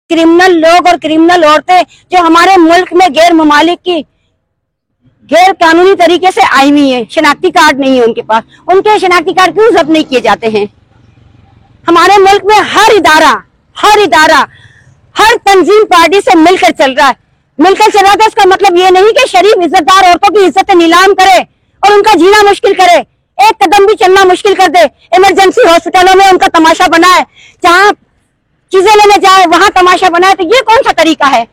Criminal लोग और criminal औरतें जो हमारे मुल्क में गैर ममालिक की गैर कानूनी तरीके से आई हुई है, शनाख्ती कार्ड नहीं है उनके पास, उनके शनाख्ती कार्ड क्यों जब्त नहीं किए जाते हैं? हमारे मुल्क में हर इदारा हर तंजीम पार्टी से मिलकर चल रहा है। तो इसका मतलब ये नहीं कि शरीफ इज्जतदार औरतों की इज्जत नीलाम करे और उनका जीना मुश्किल करे, एक कदम भी चलना मुश्किल कर दे। इमरजेंसी हॉस्पिटलों में उनका तमाशा बनाए, जहाँ चीजें लेने जाए वहां तमाशा बनाए, तो ये कौन सा तरीका है?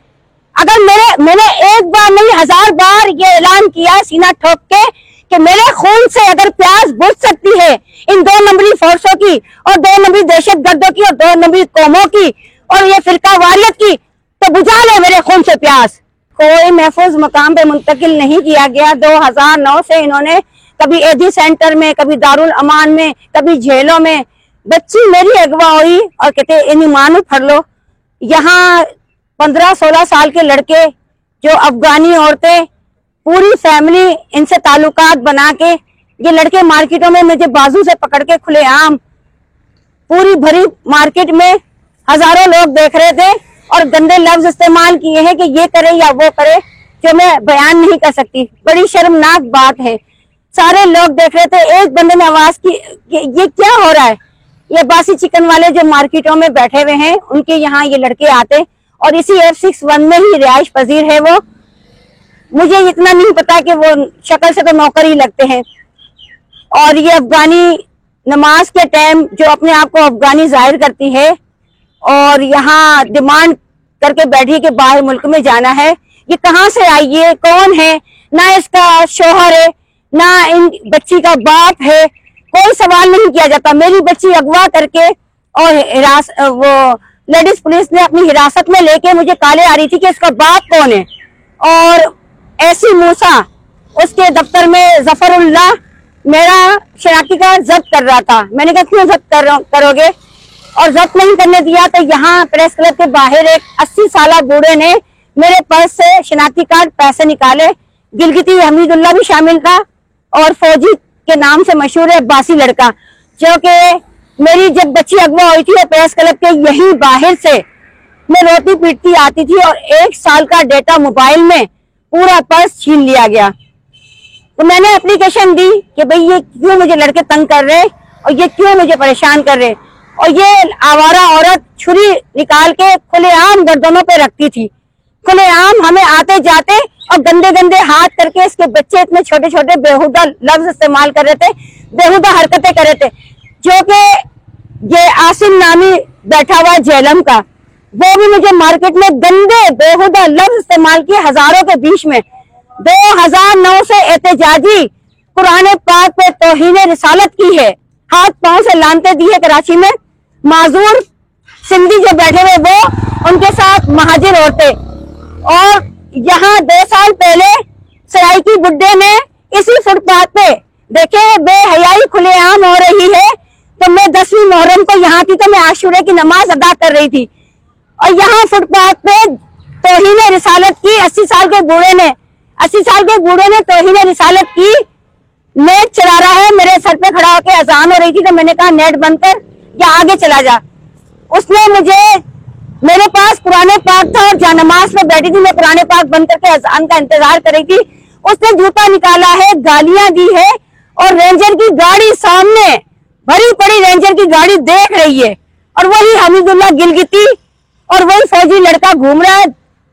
अगर मैंने एक बार नहीं 1000 बार ये ऐलान किया सीना ठोक के कि मेरे खून से अगर प्यास बुझ सकती है इन 2 नंबरी फोर्सों की और 2 नंबरी दहशतगर्दों की और 2 नंबरी कौमों की और ये फिरका वारियत की, तो बुझा ले मेरे खून से प्यास। कोई महफूज मकाम पे मुंतकिल नहीं किया गया। 2009 से इन्होंने कभी एडी सेंटर में, कभी दारुल अमान में, कभी जेलों में बच्ची मेरी अगवा हुई और कहते इन्हीं मानू फर लो। यहाँ 15-16 साल के लड़के जो अफगानी औरतें, पूरी फैमिली इनसे ताल्लुकात बना के, ये लड़के मार्केटों में मुझे बाजू से पकड़ के खुलेआम पूरी भरी मार्केट में हजारों लोग देख रहे थे और गंदे लफ्ज इस्तेमाल किए हैं कि ये करे या वो करे, जो मैं बयान नहीं कर सकती। बड़ी शर्मनाक बात है। सारे लोग देख रहे थे। एक बंदे ने आवाज की ये क्या हो रहा है? ये बासी चिकन वाले जो मार्केटों में बैठे हुए हैं, उनके यहाँ ये लड़के आते और इसी F61 में ही रिहाइश पजीर है वो। मुझे इतना नहीं पता कि वो शक्ल से तो नौकर ही लगते हैं। और ये अफगानी नमाज के टाइम जो अपने आप को अफगानी जाहिर करती है और यहाँ डिमांड करके बैठी कि बाहर मुल्क में जाना है, ये कहाँ से आई है, कौन है? ना इसका शोहर है, ना इन बच्ची का बाप है, कोई सवाल नहीं किया जाता। मेरी बच्ची अगवा करके और वो लेडीज पुलिस ने अपनी हिरासत में लेके मुझे काले आ रही थी कि इसका बाप कौन है। और ऐसी मूसा उसके दफ्तर में जफरुल्लाह मेरा शनाख्ती कार्ड जब्त कर रहा था। मैंने कहा क्यों जब्त करोगे? और जब्त नहीं करने दिया तो यहाँ प्रेस क्लब के बाहर एक 80 साल बूढ़े ने मेरे पर्स से शनाख्ती कार्ड पैसे निकाले। गिलगिती हमीदुल्लाह भी शामिल था और फौजी के नाम से मशहूर है अब्बासी लड़का, जो कि मेरी जब बच्ची अगवा हुई थी प्रेस क्लब के यही बाहर से मैं रोती पीटती आती थी और 1 साल का डेटा मोबाइल में पूरा पर्स छीन लिया गया। तो मैंने एप्लीकेशन दी कि भाई ये क्यों मुझे लड़के तंग कर रहे और ये क्यों मुझे परेशान कर रहे। और ये आवारा औरत छुरी निकाल के खुलेआम गर्दनों पे रखती थी, खुलेआम हमें आते जाते और गंदे गंदे हाथ करके। इसके बच्चे इतने छोटे छोटे बेहुदा लफ्ज इस्तेमाल कर रहे थे, बेहुदा हरकतें कर रहे थे, जो कि ये आसिम नामी बैठा हुआ जेलम का, वो भी मुझे मार्केट में गंदे बेहुदा लफ्ज इस्तेमाल किए हजारों के बीच में। 2009 से एहतजाजी कुरान पाक पे तौहीन रिसालत की है, हाथ पांव से लानते दी है। कराची में माजूर सिंधी जो बैठे हुए वो, उनके साथ महाजिर औरतें। और यहाँ 2 साल पहले सराइकी बुड्ढे में इसी फुटपाथ पे देखे बेहयाई खुलेआम हो रही है। तो मैं 10वीं मुहर्रम को यहाँ थी, तो मैं आशूरे की नमाज अदा कर रही थी और यहाँ फुटपाथ पे तौहीन रिसालत की 80 साल के बूढ़े ने तौहीन रिसालत की। नेट चला रहा है, मेरे सर पे खड़ा होकर अजान हो रही थी, तो मैंने कहा नेट बंद कर या आगे चला जा। उसने मेरे पास कुरान पाक था और जानमाज में बैठी थी, मैं कुरान पाक बंद करके अजान का इंतजार कर रही थी। उसने जूता निकाला है, गालियां दी है और रेंजर की गाड़ी सामने, भरी पड़ी रेंजर की गाड़ी देख रही है और वही हमीदुल्लाह गिलगिती और वही फौजी लड़का घूम रहा है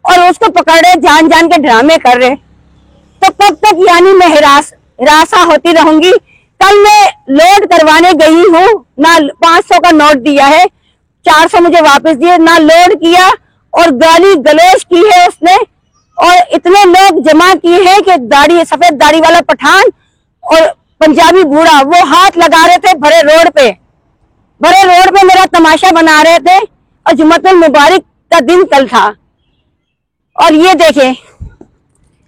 और उसको पकड़ रहे, जान जान के ड्रामे कर रहे। तो कब तक यानी मैं हिरासा होती रहूंगी? कल मैं लोड करवाने गई हूँ, ना 500 का नोट दिया है, 400 मुझे वापस दिए, ना लोड किया और गाली गलोच की है उसने। और इतने लोग जमा किए हैं कि दाढ़ी, सफेद दाढ़ी वाला पठान और पंजाबी बूढ़ा, वो हाथ लगा रहे थे भरे रोड पे मेरा तमाशा बना रहे थे। और जुम्मतुल मुबारक का दिन कल था। और ये देखे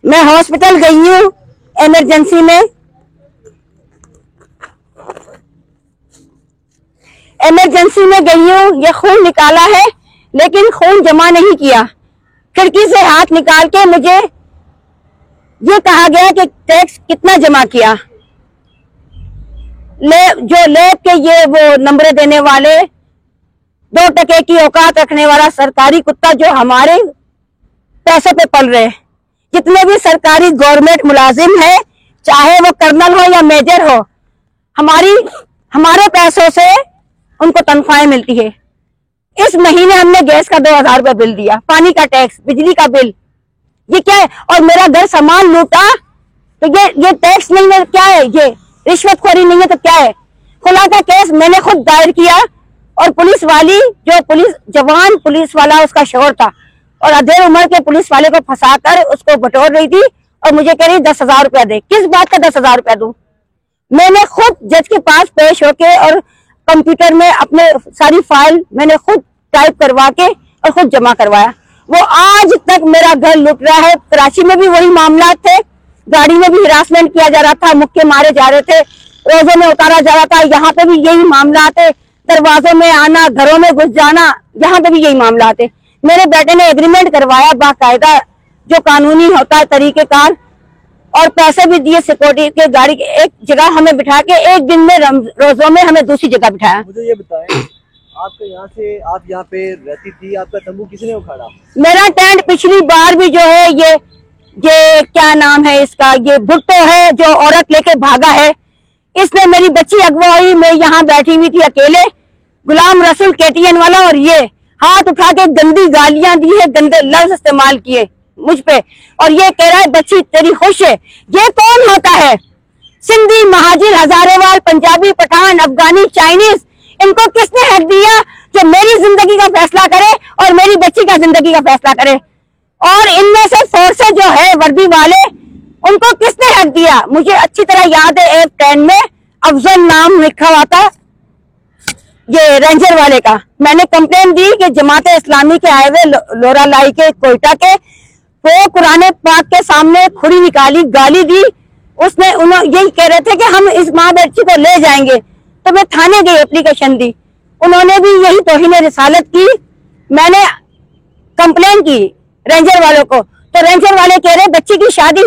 मैं हॉस्पिटल गई हूँ इमरजेंसी में, गई हूँ, ये खून निकाला है लेकिन खून जमा नहीं किया। खिड़की से हाथ निकाल के मुझे ये कहा गया कि टैक्स कितना जमा किया। जो लैब के ये वो नंबर देने वाले 2 टके की औकात रखने वाला सरकारी कुत्ता जो हमारे पैसों पे पल रहे। जितने भी सरकारी गवर्नमेंट मुलाजिम है, चाहे वो कर्नल हो या मेजर हो, हमारे पैसों से उनको तनख्वाहें मिलती है। इस महीने हमने गैस का 2000 रुपया बिल दिया, पानी का टैक्स, बिजली का बिल, ये क्या है? और मेरा घर सामान लूटा तो ये टैक्स नहीं है, क्या है? ये रिश्वतखोरी नहीं है तो क्या है? खुला का केस मैंने खुद दायर किया और पुलिस वाली, जो पुलिस जवान पुलिस वाला उसका शोहर था और अधेड़ उम्र के पुलिस वाले को फंसाकर उसको बटोर रही थी और मुझे कह रही 10,000 रुपया दे। किस बात का 10,000 रुपया दूं? मैंने खुद जज के पास पेश होके और कंप्यूटर में अपने सारी फाइल मैंने खुद टाइप करवा के और खुद जमा करवाया। वो आज तक मेरा घर लूट रहा है। कराची में भी वही मामला थे, गाड़ी में भी हिरासमेंट किया जा रहा था, मुक्के मारे जा रहे थे, रोजों में उतारा जा रहा था। यहाँ पे भी यही मामला थे, दरवाजों में आना, घरों में घुस जाना, यहाँ पे भी यही मामला थे। मेरे बेटे ने एग्रीमेंट करवाया बाकायदा, जो कानूनी होता है तरीकेकार, और पैसे भी दिए सिक्योरिटी के। गाड़ी के एक जगह हमें बिठा के एक दिन में रोजों में हमें दूसरी जगह बिठाया। मुझे ये बताएं, आपका यहाँ से आप यहाँ पे रहती थी, आपका तंबू किसने उखाड़ा? मेरा टेंट पिछली बार भी जो है ये क्या नाम है इसका, ये भुट्टो है जो औरत लेके भागा है, इसने मेरी बच्ची अगवा हुई। मैं यहाँ बैठी हुई थी अकेले, गुलाम रसूल KTN वाला, और ये हाथ उठा के गंदी गालियां दी है, गंदे लफ्ज इस्तेमाल किए मुझ पे, और ये कह रहा है बच्ची तेरी खुश है। ये कौन होता है? सिंधी, महाजिर, हजारेवाल, पंजाबी, पठान, अफगानी, चाइनीज, इनको किसने हक दिया जो मेरी जिंदगी का फैसला करे और मेरी बच्ची का जिंदगी का फैसला करे? और इनमें से फोर्सेस जो है वर्दी वाले, उनको किसने हक दिया? मुझे अच्छी तरह याद है, एक ट्रेन में अफजल नाम लिखा हुआ था ये रेंजर वाले का। मैंने कंप्लेन दी कि जमात इस्लामी के आए हुए लोरा लाई के कोयटा के, वो कुरान पाक के सामने खुरी निकाली, गाली दी। उसने यही कह रहे थे कि हम इस माँ बच्ची को ले जाएंगे, तो मैं थाने गई, एप्लीकेशन दी, उन्होंने भी यही तौहीन रिसालत की। मैंने कंप्लेन की रेंजर वालों को, तो रेंजर वाले कह रहे बच्ची की शादी,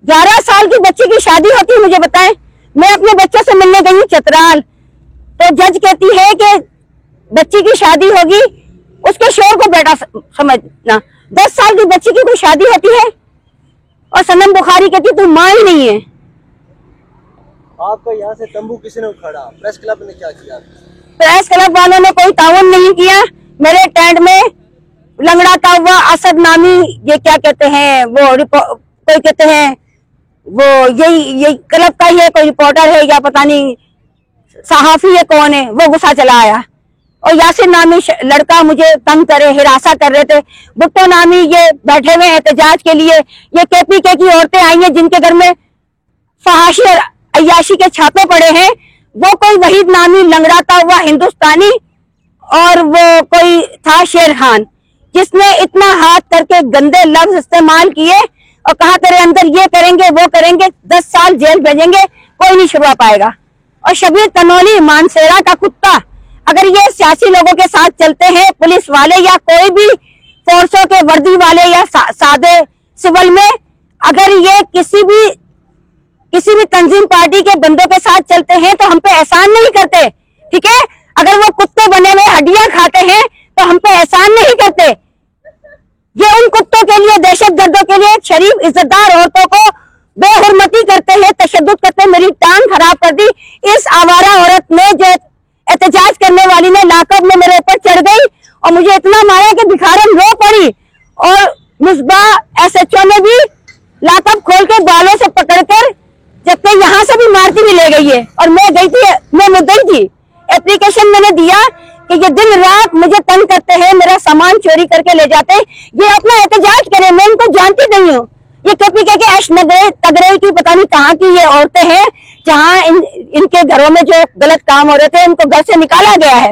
11 साल की बच्ची की शादी होती है, मुझे बताएं। मैं अपने बच्चों से मिलने गई हूँ चतराल, तो जज कहती है कि बच्ची की शादी होगी, उसके शोर को बेटा समझना। 10 साल की बच्ची की कोई शादी होती है? और सनम बुखारी कहती तू माँ ही नहीं है। आपका यहाँ से तंबू किसने उखाड़ा? प्रेस क्लब ने क्या किया? प्रेस क्लब वालों ने कोई ताउन नहीं किया। मेरे टेंट में लंगड़ाता हुआ असद नामी, ये क्या कहते हैं वो, कोई कहते हैं वो यही क्लब का ही है, कोई रिपोर्टर है या पता नहीं सहाफी है, कौन है, वो गुस्सा चला आया। और यासिर नामी लड़का मुझे तंग करे, हिरासा कर रहे थे। भुट्टो नामी ये बैठे हुए एहतजाज के लिए। ये KPK की औरतें आई हैं जिनके घर में फहाशी और अय्याशी के छापे पड़े हैं। वो कोई वहीद नामी लंगड़ाता हुआ हिंदुस्तानी, और वो कोई था शेर खान, जिसने इतना हाथ करके गंदे लफ्ज इस्तेमाल किए और कहा तेरे अंदर ये करेंगे वो करेंगे, 10 साल जेल भेजेंगे, कोई नहीं छुड़वा पाएगा। और शबीर तनोली मानसेरा का कुत्ता, अगर ये सियासी लोगों के साथ चलते हैं, पुलिस वाले या कोई भी फोर्सों के वर्दी वाले या सादे सिविल में, अगर ये किसी भी तंजीम पार्टी के बंदों के साथ चलते हैं तो हम पे एहसान नहीं करते, ठीक है? अगर वो कुत्ते बने हुए हड्डियां खाते हैं तो हम पे एहसान नहीं करते। ये उन कुत्तों के लिए, दहशतगर्दों के लिए, शरीफ इज्जतदार औरतों को बेहुरमती करते हैं, तशद्दुद करते हैं। मेरी टांग खराब कर दी इस आवारा औरत ने, जो एहतजाज करने वाली ने लाकअप में मेरे ऊपर चढ़ गई और मुझे इतना मारा कि भिखारन रो पड़ी। और मुस्बा SHO ने भी लाकअप खोल के बालों से पकड़कर, जबकि यहाँ से भी मारती भी ले गई है। और मैं गई थी, मैं मुद्दई थी, एप्लीकेशन मैंने दिया कि ये दिन रात मुझे तंग करते हैं, मेरा सामान चोरी करके ले जाते हैं, ये अपना एहतजाज करें, मैं इनको जानती नहीं हूँ। ये KPK के ऐश तगरे की पता नहीं कहाँ की ये औरतें हैं, जहाँ इनके घरों में जो गलत काम हो रहे थे इनको घर से निकाला गया है।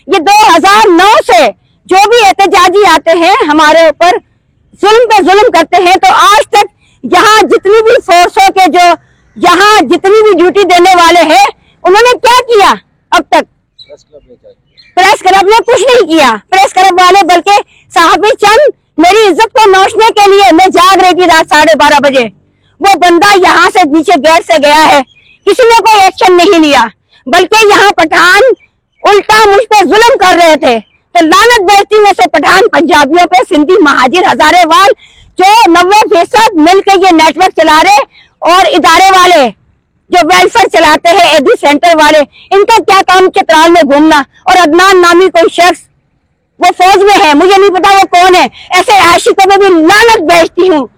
ये 2009 से जो भी एहतजाजी आते हैं हमारे ऊपर जुल्म पे जुल्म करते हैं, तो आज तक यहाँ जितनी भी फोर्सों के जो यहाँ जितनी भी ड्यूटी देने वाले हैं, उन्होंने क्या किया अब तक? प्रेस क्लब ने कुछ नहीं किया। प्रेस क्लब वाले बल्कि साहबी चंद मेरी इज्जत को नोचने के लिए, मैं जाग रही थी रात 12:30 बजे, वो बंदा यहाँ से नीचे गेट से गया है, किसी ने कोई एक्शन नहीं लिया, बल्कि यहाँ पठान उल्टा मुझ पे जुल्म कर रहे थे। तो लानत बेचती हूँ ऐसे पठान पंजाबियों पे, सिंधी महाजिर हजारेवाल जो 90% मिलकर ये नेटवर्क चला रहे, और इदारे वाले जो वेलफेयर चलाते हैं, एडी सेंटर वाले, इनका क्या काम चित्राल में घूमना। और अदनान नामी कोई शख्स वो फौज में है, मुझे नहीं पता वो कौन है। ऐसे आशिकों पे भी लानत भेजती हूँ,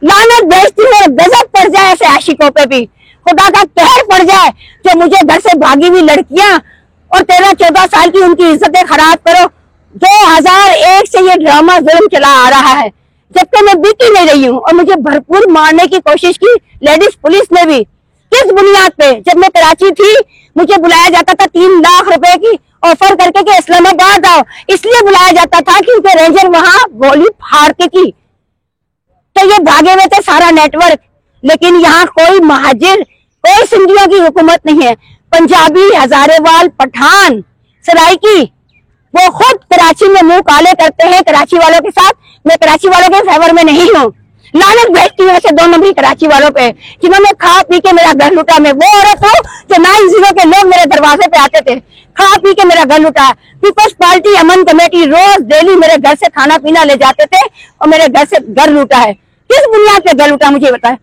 लानत भेजती हूँ। गजब पड़ जाए ऐसे आशिकों पे भी, खुदा का कहर पड़ जाए जो मुझे घर से भागी हुई लड़कियां और 13-14 साल की उनकी इज्जतें खराब करो। 2001 से ये ड्रामा जुल्म चला आ रहा है, जब तक मैं बीती नहीं रही हूँ, और मुझे भरपूर मारने की कोशिश की लेडीज पुलिस ने भी। किस बुनियाद पे? जब मैं कराची थी मुझे बुलाया जाता था 3 लाख रुपए की ऑफर करके कि इस्लामाबाद आओ, इसलिए बुलाया जाता था क्योंकि रेंजर वहां गोली फाड़ के की। तो ये भागे हुए थे सारा नेटवर्क, लेकिन यहाँ कोई महाजिर, कोई सिंधियों की हुकूमत नहीं है। पंजाबी, हजारेवाल, पठान, सराइकी, वो खुद कराची में मुंह काले करते हैं कराची वालों के साथ। मैं कराची वालों के फेवर में नहीं हूँ, लानत भेजती हूँ ऐसे 2 नंबरी कराची वालों पे जिन्होंने खा पी के मेरा घर लुटा। मैं वो औरत हूँ जो 90 के लोग मेरे दरवाजे पे आते थे, खा पी के मेरा घर लुटा। पीपल्स पार्टी, अमन कमेटी रोज डेली मेरे घर से खाना पीना ले जाते थे और मेरे घर से घर लूटा है। किस बुनियाद पे घर लूटा मुझे बताए?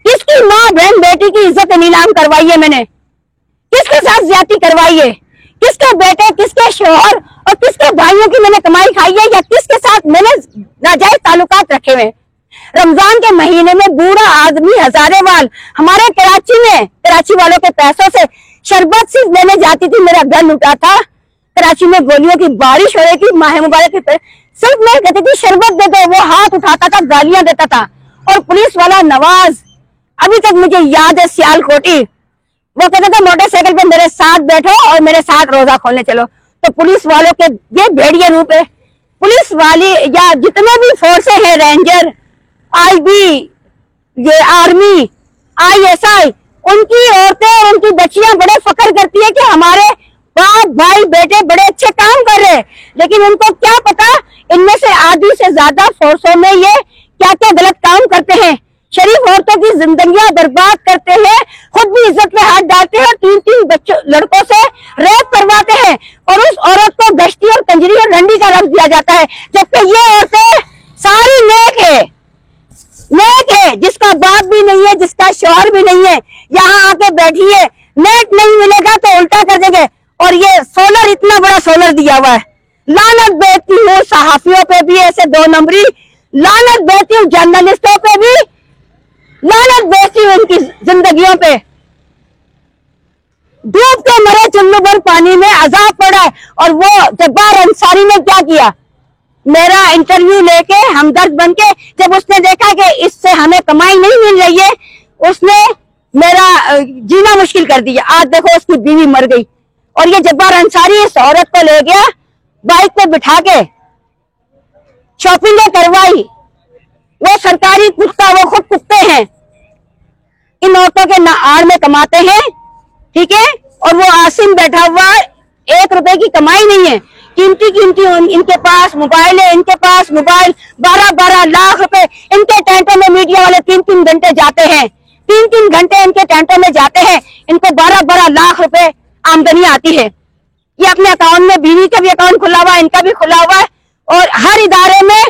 किसकी माँ बहन बेटी की इज्जत नीलाम करवाई है मैंने? किसके साथ ज्यादती करवाई है? किसके बेटे, किसके शोहर और किसके भाइयों की मैंने कमाई खाई है, या किसके साथ मैंने नाजायज ताल्लुकात रखे हुए? रमजान के महीने में बूढ़ा आदमी हजारेवाल हमारे कराची में, कराची वालों के पैसों से शरबत सिर्फ लेने जाती थी, मेरा घर लूटा था। कराची में गोलियों की बारिश हो रही थी, माह मुबारक की सिर्फ मैं कहती थी शरबत दे दो, वो हाथ उठाता था, गालियां देता था। और पुलिस वाला नवाज, अभी तक मुझे याद है, सियालकोटी, वो कहता था मोटरसाइकिल पे मेरे साथ बैठो और मेरे साथ रोजा खोलने चलो। तो पुलिस वालों के ये भेड़िया रूप है। पुलिस वाली या जितने भी फोर्सें हैं, रेंजर, आईबी, ये आर्मी, ISI, उनकी औरतें और उनकी बच्चियां बड़े फख्र करती है कि हमारे बाप भाई बेटे बड़े अच्छे काम कर रहे हैं। लेकिन उनको क्या पता इनमें से आधी से ज्यादा फोर्सों में ये क्या क्या गलत काम करते हैं, शरीफ औरतों की जिंदगियां बर्बाद करते हैं, खुद भी इज्जत में हाथ डालते हैं और 3-3 बच्चों लड़कों से रेप करवाते हैं, और उस औरत को गश्ती और कंजरी और रंडी का लफ्ज दिया जाता है। जबकि ये औरतें सारी नेक है, नेक है, जिसका बाप भी नहीं है, जिसका शौहर भी नहीं है, यहाँ आके बैठी है। नेट नहीं मिलेगा तो उल्टा कर देंगे। और ये सोलर, इतना बड़ा सोलर दिया हुआ है। लानत बेचती हूँ सहाफियों पे भी ऐसे 2 नंबरी, लानत बेचती हूँ जर्नलिस्टों पे भी, लानत बेचती हूँ उनकी जिंदगियों पे। डूब के मरे चुल्लू भर पानी में, अजाब पड़ा है। और वो जब्बार अंसारी ने क्या किया, मेरा इंटरव्यू लेके हमदर्द बन के, जब उसने देखा कि इससे हमें कमाई नहीं मिल रही है, उसने मेरा जीना मुश्किल कर दिया। आज देखो उसकी बीवी मर गई, और ये जब्बार अंसारी इस औरत को ले गया, बाइक पे बिठा के शॉपिंग करवाई। वो सरकारी कुत्ता, वो खुद कुत्ते हैं, इन औरतों के आड़ में कमाते हैं, ठीक है। और वो आसिम बैठा हुआ, 1 रुपए की कमाई नहीं है। कीमती इनके पास मोबाइल है, इनके पास मोबाइल 12-12 लाख रुपए। इनके टेंटों में मीडिया वाले 3-3 घंटे जाते हैं, 3-3 घंटे इनके टेंटों में जाते हैं, इनको 12-12 लाख रुपए आमदनी आती है। ये अपने अकाउंट में, बीवी का भी अकाउंट खुला हुआ है, इनका भी खुला हुआ है। और हर इदारे में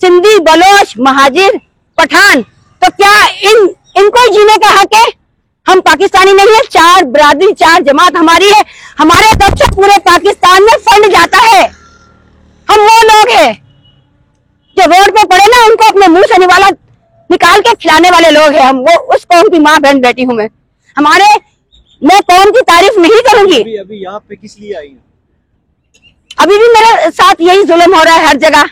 सिंधी, बलोच, महाजिर, पठान, तो क्या इनको जीने का हक है? हम पाकिस्तानी नहीं है, 4 बिरादरी, 4 जमात हमारी है। हमारे तरफ से पूरे पाकिस्तान में फंड जाता है। हम वो लोग हैं जो रोड पे पड़े ना, उनको अपने मुंह से निवाला निकाल के खिलाने वाले लोग हैं हम। वो उस कौम की माँ बहन बेटी हूं मैं। मैं कौम की तारीफ नहीं करूंगी। अभी यहाँ पे किस लिए आई? अभी भी मेरे साथ यही जुल्म हो रहा है हर जगह।